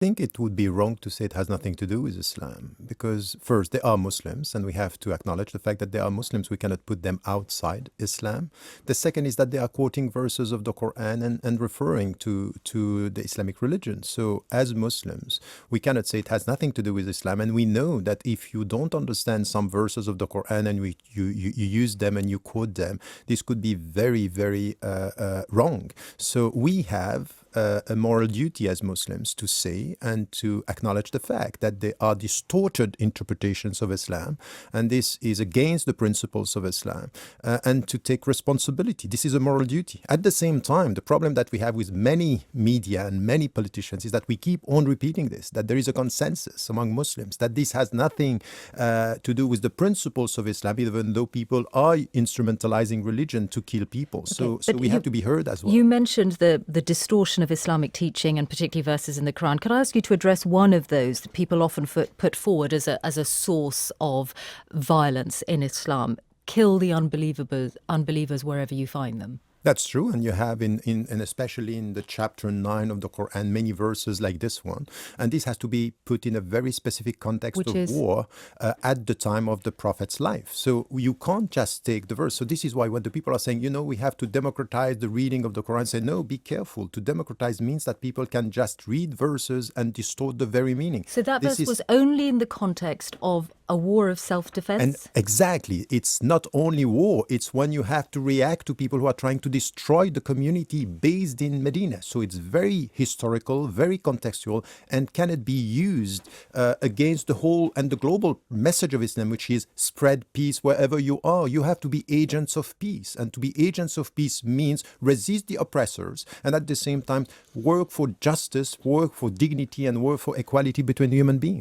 think it would be wrong to say it has nothing to do with Islam because, first, they are Muslims and we have to acknowledge the fact that they are Muslims. We cannot put them outside Islam. The second is that they are quoting verses of the Quran and referring to the Islamic religion. So, as Muslims, we cannot say it has nothing to do with Islam. And we know that if you don't understand some verses of the Quran and you use them and you quote them, this could be very, very wrong. So, we have a moral duty as Muslims to say and to acknowledge the fact that there are distorted interpretations of Islam, and this is against the principles of Islam, and to take responsibility. This is a moral duty. At the same time, the problem that we have with many media and many politicians is that we keep on repeating this, that there is a consensus among Muslims that this has nothing to do with the principles of Islam, even though people are instrumentalizing religion to kill people. Okay, so we have to be heard as well. You mentioned the distortion of Islamic teaching and particularly verses in the Quran. Could I ask you to address one of those that people often put forward as a source of violence in Islam? Kill the unbelievers wherever you find them. That's true, and you have and especially in the chapter 9 of the Quran, many verses like this one. And this has to be put in a very specific context of war at the time of the Prophet's life. So you can't just take the verse. So this is why when the people are saying, we have to democratize the reading of the Quran, say, no, be careful. To democratize means that people can just read verses and distort the very meaning. So that verse was only in the context of a war of self-defense? And exactly. It's not only war. It's when you have to react to people who are trying to destroy the community based in Medina. So it's very historical, very contextual, and cannot be used against the whole and the global message of Islam, which is spread peace wherever you are. You have to be agents of peace. And to be agents of peace means resist the oppressors and at the same time work for justice, work for dignity, and work for equality between human beings.